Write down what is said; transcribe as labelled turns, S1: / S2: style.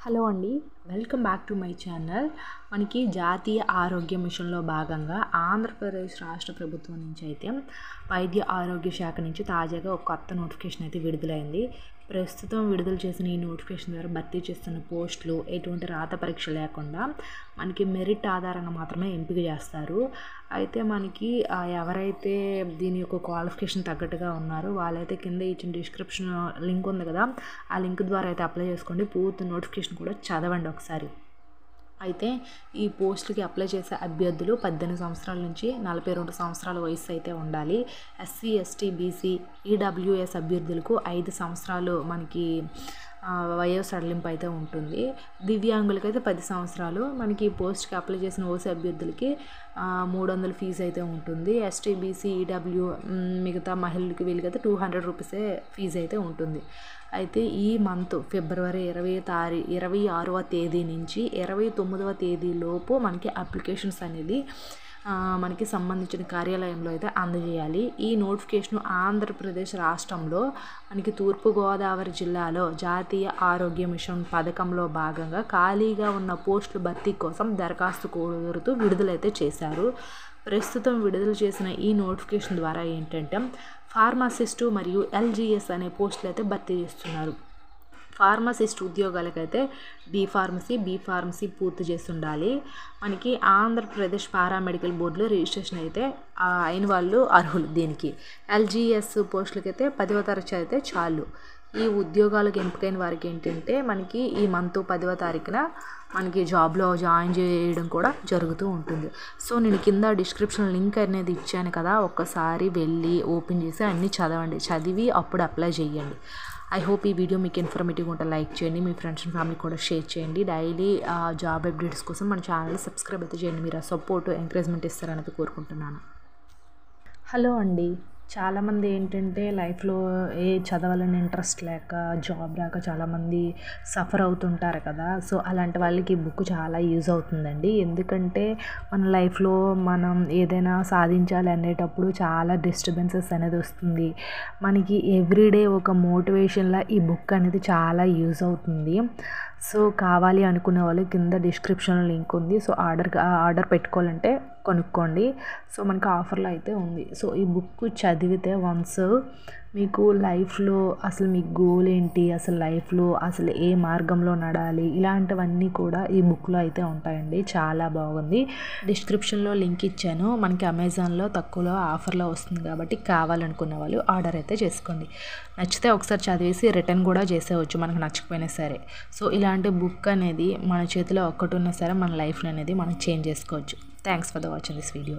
S1: Hello అండి, welcome back to my channel. మనకి జాతీయ ఆరోగ్య మిషన్లో భాగంగా ఆంధ్రప్రదేశ్ రాష్ట్ర ప్రభుత్వం నుంచి అయితే వైద్య ఆరోగ్య శాఖ నుంచి తాజాగా ఒక కొత్త నోటిఫికేషన్ అయితే విడుదలైంది. ప్రస్తుతం విడుదల చేసిన ఈ నోటిఫికేషన్ ద్వారా భర్తీ చేస్తున్న పోస్టులు ఎటువంటి రాత పరీక్ష లేకుండా మనకి మెరిట్ ఆధారంగా మాత్రమే ఎంపిక చేస్తారు. అయితే మనకి ఎవరైతే దీని యొక్క క్వాలిఫికేషన్ తగ్గట్టుగా ఉన్నారో వాళ్ళైతే కింద ఇచ్చిన డిస్క్రిప్షన్ లింక్ ఉంది కదా, ఆ లింక్ ద్వారా అయితే అప్లై చేసుకోండి. పూర్తి నోటిఫికేషన్ కూడా చదవండి ఒకసారి. అయితే ఈ పోస్టులకి అప్లై చేసే అభ్యర్థులు 18 సంవత్సరాల నుంచి 42 సంవత్సరాల వయసు అయితే ఉండాలి. ఎస్సీ, ఎస్టీ, బీసీ, ఈడబ్ల్యూఎస్ అభ్యర్థులకు 5 సంవత్సరాలు మనకి వయో సడలింపు అయితే ఉంటుంది. దివ్యాంగులకైతే 10 సంవత్సరాలు. మనకి పోస్ట్కి అప్లై చేసిన ఓసీ అభ్యర్థులకి 300 ఫీజు అయితే ఉంటుంది. ఎస్టీ, బీసీ, ఈడబ్ల్యూ మిగతా మహిళలకి వీళ్ళకైతే 200 రూపీసే ఫీజు అయితే ఉంటుంది. అయితే ఈ మంత్ ఫిబ్రవరి 26వ తేదీ నుంచి 29వ తేదీలోపు మనకి అప్లికేషన్స్ అనేది మనకి సంబంధించిన కార్యాలయంలో అయితే అందజేయాలి. ఈ నోటిఫికేషన్ ఆంధ్రప్రదేశ్ రాష్ట్రంలో మనకి తూర్పుగోదావరి జిల్లాలో జాతీయ ఆరోగ్య మిషన్ పథకంలో భాగంగా ఖాళీగా ఉన్న పోస్టుల భర్తీ కోసం దరఖాస్తు కోరుతూ విడుదలైతే చేశారు. ప్రస్తుతం విడుదల చేసిన ఈ నోటిఫికేషన్ ద్వారా ఏంటంటే ఫార్మసిస్టు మరియు ఎల్జీఎస్ అనే పోస్టులు అయితే భర్తీ చేస్తున్నారు. ఫార్మసిస్ట్ ఉద్యోగాలకైతే బీ ఫార్మసీ పూర్తి చేసి ఉండాలి. మనకి ఆంధ్రప్రదేశ్ పారామెడికల్ బోర్డులో రిజిస్ట్రేషన్ అయితే అయిన వాళ్ళు అర్హులు దీనికి. ఎల్జీఎస్ పోస్టులకైతే 10వ తరగతి అయితే చాలు. ఈ ఉద్యోగాలకు ఎంపికైన వారికి ఏంటంటే మనకి ఈ మంత్ 10వ తారీఖున మనకి జాబ్లో జాయిన్ చేయడం కూడా జరుగుతూ ఉంటుంది. సో నేను కింద డిస్క్రిప్షన్ లింక్ అనేది ఇచ్చాను కదా, ఒక్కసారి వెళ్ళి ఓపెన్ చేసి అన్నీ చదివి అప్పుడు అప్లై చేయండి. ఐ హోప్ ఈ వీడియో మీకు ఇన్ఫర్మేటివ్గా ఉంటే లైక్ చేయండి, మీ ఫ్రెండ్స్ అండ్ ఫ్యామిలీ కూడా షేర్ చేయండి. డైలీ జాబ్ అప్డేట్స్ కోసం మన ఛానల్ సబ్స్క్రైబ్ అయితే చేయండి. మీరు ఆ సపోర్ట్ ఎంకరేజ్మెంట్ ఇస్తారనేది కోరుకుంటున్నాను. హలో అండి, చాలామంది ఏంటంటే లైఫ్లో చదవాలని ఇంట్రెస్ట్ లేక జాబ్ రాక చాలామంది సఫర్ అవుతుంటారు కదా. సో అలాంటి వాళ్ళకి ఈ బుక్ చాలా యూజ్ అవుతుందండి. ఎందుకంటే మన లైఫ్లో మనం ఏదైనా సాధించాలి అనేటప్పుడు చాలా డిస్టర్బెన్సెస్ అనేది వస్తుంది. మనకి ఎవ్రీడే ఒక మోటివేషన్లా ఈ బుక్ అనేది చాలా యూజ్ అవుతుంది. సో కావాలి అనుకునే వాళ్ళు కింద డిస్క్రిప్షన్ లింక్ ఉంది. సో ఆర్డర్ పెట్టుకోవాలంటే కొనుక్కోండి. సో మనకు ఆఫర్లో అయితే ఉంది. సో ఈ బుక్ చదివితే వన్స్ మీకు లైఫ్లో అసలు మీ గోల్ ఏంటి, అసలు లైఫ్లో అసలు ఏ మార్గంలో నడాలి, ఇలాంటివన్నీ కూడా ఈ బుక్లో అయితే ఉంటాయండి. చాలా బాగుంది. డిస్క్రిప్షన్లో లింక్ ఇచ్చాను. మనకి అమెజాన్లో తక్కువలో ఆఫర్లో వస్తుంది కాబట్టి కావాలనుకున్న వాళ్ళు ఆర్డర్ అయితే చేసుకోండి. నచ్చితే ఒకసారి చదివేసి రిటర్న్ కూడా చేసేవచ్చు మనకు నచ్చకపోయినా సరే. సో ఇలాంటి బుక్ అనేది మన చేతిలో ఒక్కటి ఉన్నా సరే మన లైఫ్ అనేది మనం చేంజ్ చేసుకోవచ్చు. Thanks for the watching this video.